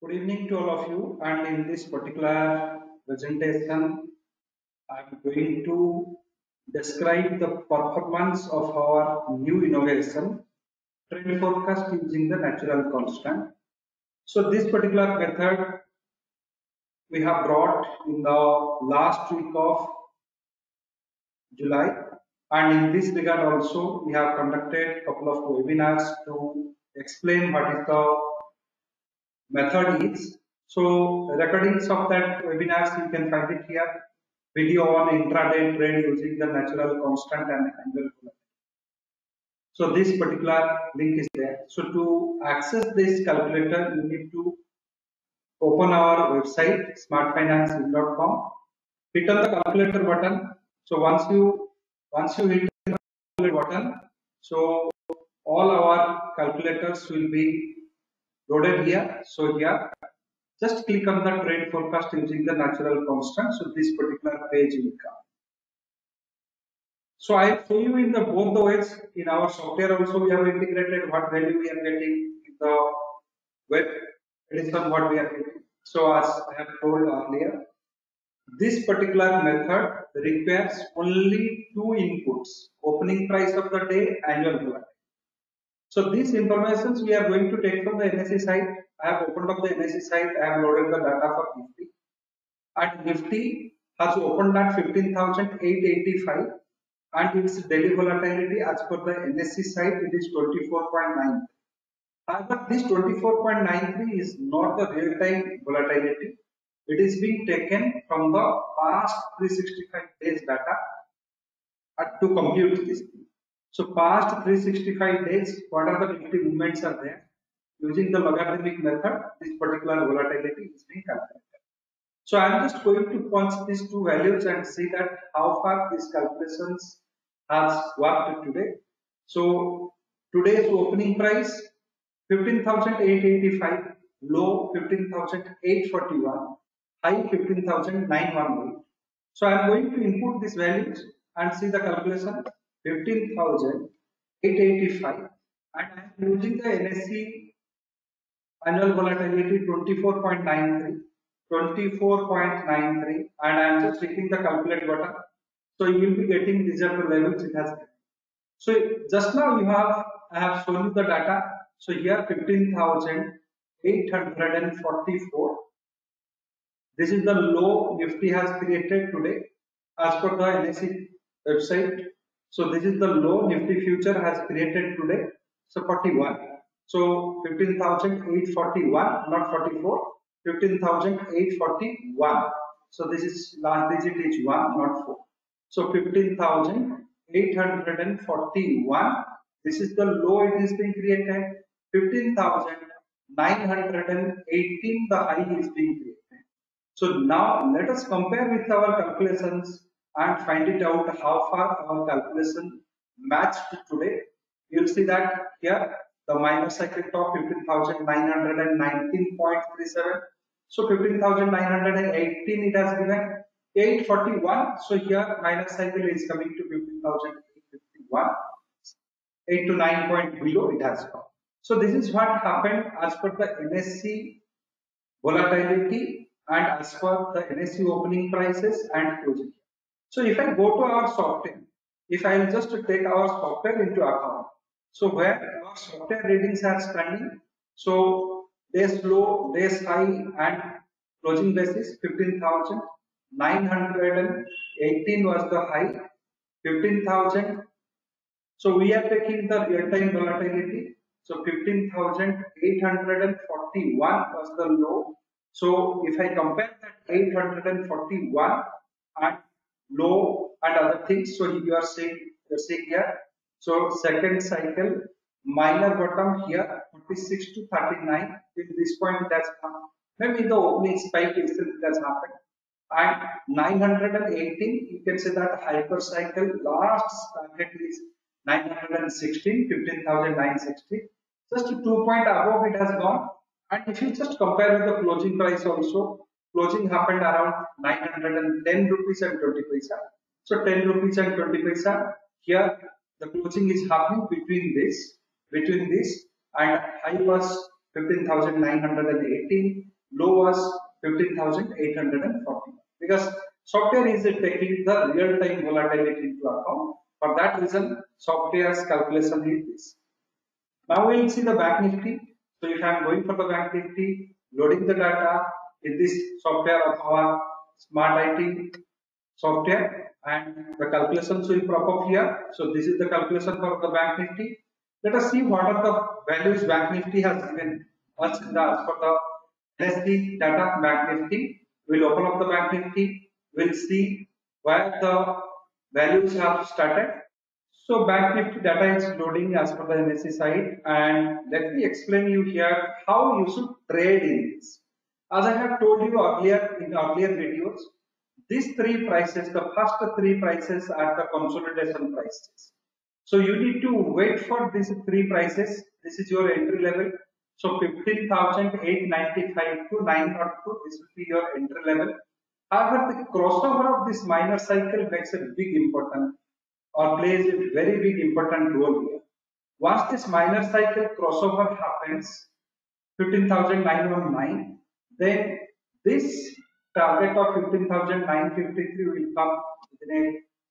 Good evening to all of you, and in this particular presentation, I'm going to describe the performance of our new innovation, trend forecast using the natural constant. So this particular method we have brought in the last week of July, and in this regard also we have conducted a couple of webinars to explain what is the method is. So recordings of that webinars you can find it here. Video on intraday trade using the natural constant and annual volatility. So this particular link is there. So to access this calculator, you need to open our website smartfinance.com. Hit on the calculator button. So once you hit the calculator button, so all our calculators will be loaded here. So here just click on the trade forecast using the natural constant. So this particular page will come. So I show you in the both the ways. In our software also we have integrated what value we are getting in the web edition what we are getting. So as I have told earlier, this particular method requires only two inputs: opening price of the day, annual volatility. So these informations we are going to take from the NSE site. I have opened up the NSE site. I have loaded the data for Nifty. And Nifty has opened at 15,885 and its daily volatility as per the NSE site it is 24.9. However, this 24.93 is not the real time volatility. It is being taken from the past 365 days data to compute this thing. So past 365 days, what are the Nifty movements are there? Using the logarithmic method, this particular volatility is being calculated. So I'm just going to punch these two values and see that how far these calculations has worked today. So today's opening price 15,885, low 15,841, high 15,918. So I'm going to input these values and see the calculation 15,885 and I'm using the NSE annual volatility 24.93 and I am just hitting the calculate button. So you will be getting these are the levels it has. So just now I have shown you the data. So here 15,844. This is the low Nifty has created today as per the NSE website. So this is the low Nifty future has created today. So 41. So 15,841, not 44. 15,841. So this is last digit is 1, not 4. So 15,841. This is the low it is being created. 15,918 the high is being created. So now let us compare with our calculations and find it out how far our calculation matched today. You will see that here the minor cycle top 15,919.37. So 15,918 it has given 841. So here minor cycle is coming to 15,851. 8 to 9 point below it has come. So this is what happened as per the NSE volatility and as per the NSE opening prices and closing. So if I go to our software, if I will just take our software into account, so where our software readings are standing, so days low, days high and closing basis 15,918 was the high, 15,000. So we are taking the real time volatility. So 15,841 was the low. So if I compare that 841 and low and other things, so you are seeing here. So second cycle minor bottom here 46 to 39. In this point it has come. Maybe the opening spike itself has happened. And 918, you can say that hyper cycle last target is 916, 15,960. Just 2 point above it has gone. And if you just compare with the closing price also, closing happened around 910 rupees and 20 paisa. So 10 rupees and 20 paisa. Here the closing is happening between this and high was 15,918, low was 15,840. Because software is taking the real-time volatility into account. For that reason, software's calculation is this. Now we'll see the Bank Nifty. So if I'm going for the Bank Nifty, loading the data in this software of our Smart IT software, and the calculations will pop up here. So this is the calculation for the Bank Nifty. Let us see what are the values Bank Nifty has given us in the, as for the NSE data Bank Nifty. We'll open up the Bank Nifty. We'll see where the values have started. So Bank Nifty data is loading as per the NSE side, and let me explain you here how you should trade in this. As I have told you earlier in earlier videos, these three prices, the first three prices are the consolidation prices. So you need to wait for these three prices. This is your entry level. So 15,895 to 902, this will be your entry level. However, the crossover of this minor cycle makes a big important or plays a very big important role here. Once this minor cycle crossover happens, 15,919, then this target of 15,953 will come within a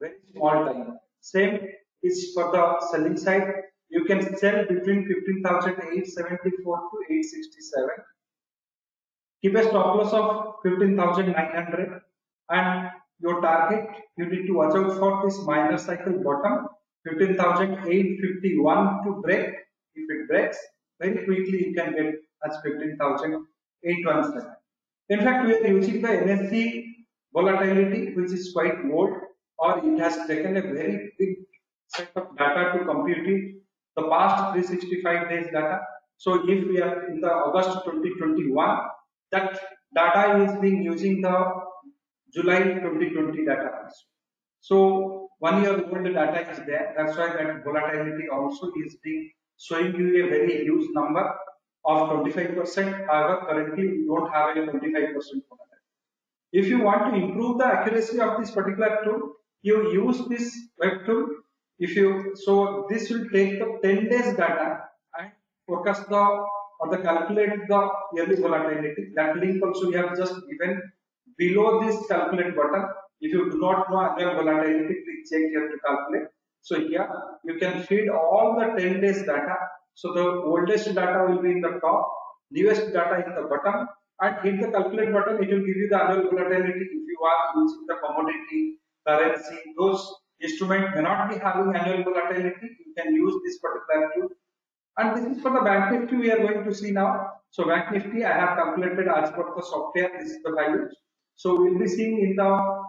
very small time. Same is for the selling side. You can sell between 15,874 to 867. Keep a stop loss of 15,900, and your target, you need to watch out for this minor cycle bottom 15,851 to break. If it breaks, very quickly you can get as 15,817. In fact, we are using the NSE volatility, which is quite old, or it has taken a very big set of data to compute it, the past 365 days data. So if we are in the August 2021, that data is being using the July 2020 data also. So 1 year old data is there. That's why that volatility also is being showing you a very huge number of 25%. However, currently we don't have a 25% volatility. If you want to improve the accuracy of this particular tool, you use this web tool. So this will take the 10 days data and focus the calculate the yearly volatility. That link also we have just given below this calculate button. If you do not know annual volatility, please check here to calculate. So here you can feed all the 10 days data. So the oldest data will be in the top, newest data in the bottom, and hit the calculate button. It will give you the annual volatility. If you are using the commodity, currency, those instruments may not be having annual volatility, you can use this particular tool. And this is for the Bank Nifty we are going to see now. So Bank Nifty I have calculated as per the software. This is the values. So we'll be seeing in the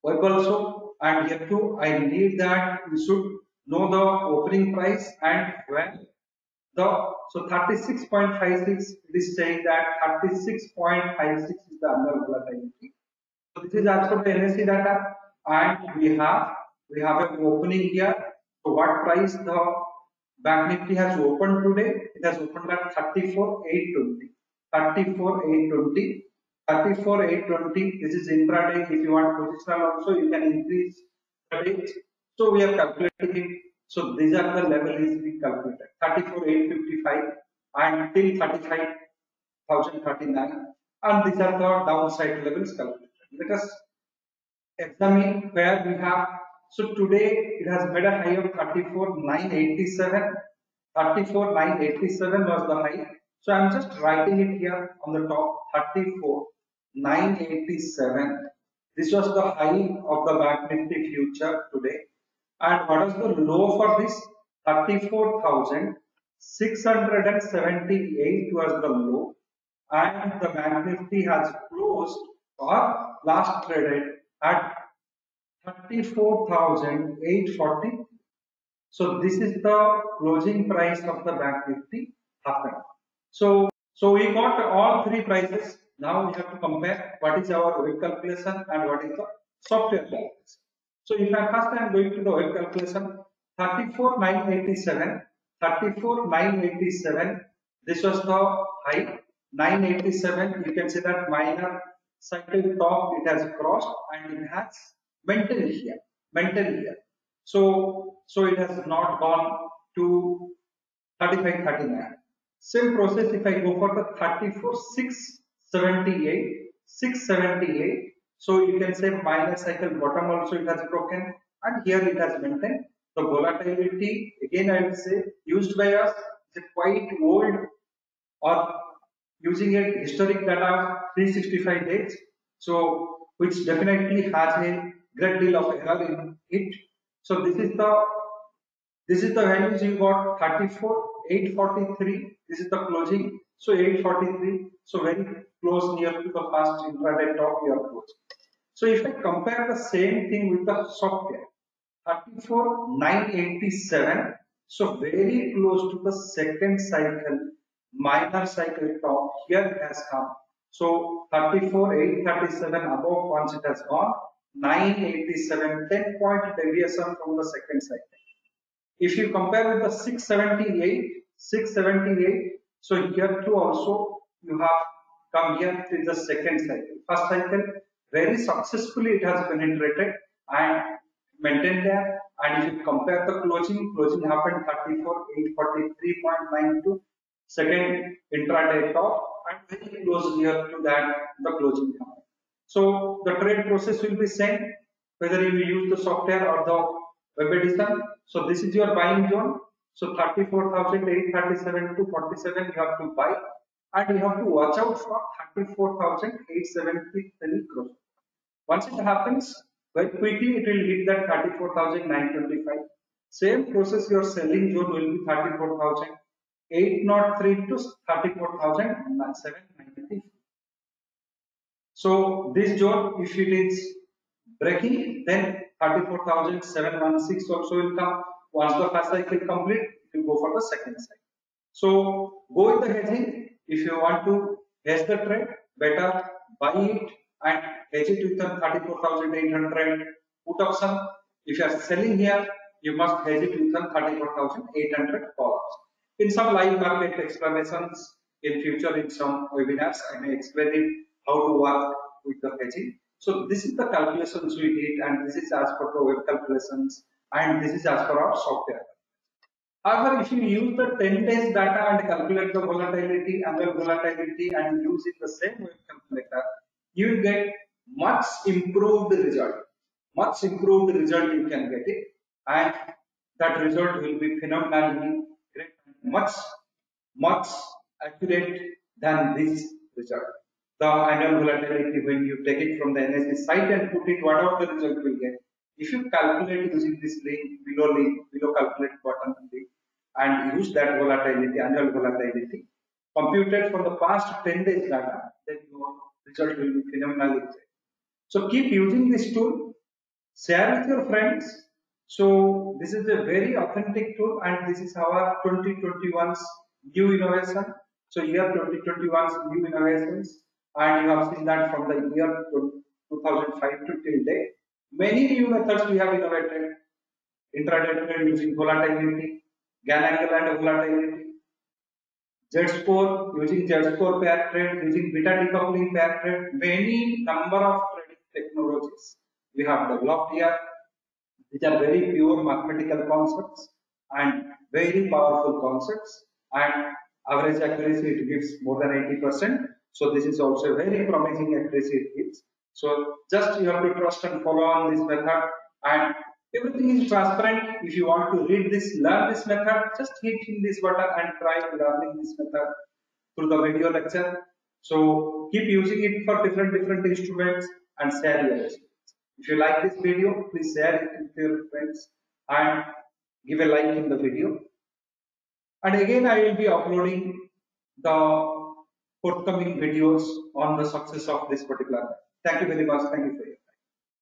web also, and here too I need that we should know the opening price and when the, so 36.56, it is saying that 36.56 is the annual volatility. So this is as per the NSE data, and we have an opening here. So what price the Bank Nifty has opened today? It has opened at 34,820. 34,820. 34,820. This is intraday. If you want positional also, you can increase the rate. So we are calculating it. So these are the levels we calculated. 34,855 and till 35,039. And these are the downside levels calculated. Let us examine where we have. So today it has made a high of 34,987. 34,987 was the high. So I'm just writing it here on the top. 34,987. This was the high of the Bank Nifty future today. And what is the low for this? 34,678 was the low. And the Bank Nifty has closed or last traded at 34,840. So this is the closing price of the Bank Nifty happened. So we got all three prices. Now we have to compare what is our web calculation and what is the software calculation. So if I first I am going to the web calculation, 34,987, 34,987. This was the high. 987. You can see that minor cycle top it has crossed and it has maintained here. So it has not gone to 35, 39. Same process if I go for the 34, 678. So you can say minor cycle bottom also it has broken, and here it has maintained. The volatility again I will say used by us is quite old, or using a historic data of 365 days. So which definitely has a great deal of error in it. So this is the values you got 34, 843. This is the closing. So 843. So very close near to the first intraday top you are close. So if I compare the same thing with the software, 34, 987. So very close to the second cycle, minor cycle top. Here it has come. So 34, 837 above once it has gone. 987, 10-point deviation from the second cycle. If you compare with the 678, so here too also you have come here to the second cycle. First cycle, very successfully it has penetrated and maintained there. And if you compare the closing happened 34, 843.92, second intraday top, and very close near to that the closing happened. So the trade process will be same whether you use the software or the web edition. So this is your buying zone. So 34,837 to 47 you have to buy, and you have to watch out for 34,873 crores. Once it happens, very quickly it will hit that 34,925. Same process, your selling zone will be 34,803 to 34,793. So this zone, if it is breaking, then 34,716 also will come. Once the first cycle complete, you go for the second cycle. So go with the hedging. If you want to hedge the trade, better buy it and hedge it with the 34,800 put option. If you are selling here, you must hedge it with the 34,800 call option. In some live market explanations in future, in some webinars, I may explain it how to work with the hedging. So this is the calculations we did, and this is as per the web calculations, and this is as per our software. However, if you use the 10 days data and calculate the volatility, annual volatility, and use it the same web calculator, you will get much improved result. Much improved result you can get it, and that result will be phenomenally great, much accurate than this result. The annual volatility, when you take it from the NSE site and put it, whatever the result will get. If you calculate using this link, below calculate button link, and use that volatility, annual volatility, computed from the past 10 days data, then your result will be phenomenally great. So keep using this tool, share with your friends. So this is a very authentic tool, and this is our 2021's new innovation. So year 2021's new innovations, and you have seen that from the year 2005 to till date. Many new methods we have innovated. Intraday trade using volatility, Gann angle and volatility. Z-score, using Z-score pair trade, using beta decoupling pair trade. Many number of trading technologies we have developed here. These are very pure mathematical concepts and very powerful concepts, and average accuracy it gives more than 80%. So this is also a very promising accuracy it gives. So just you have to trust and follow on this method, and everything is transparent. If you want to read this, learn this method, just hit in this button and try learning this method through the video lecture. So keep using it for different instruments and share your experience. If you like this video, please share it with your friends and give a like in the video. And again, I will be uploading the forthcoming videos on the success of this particular. Thank you very much. Thank you for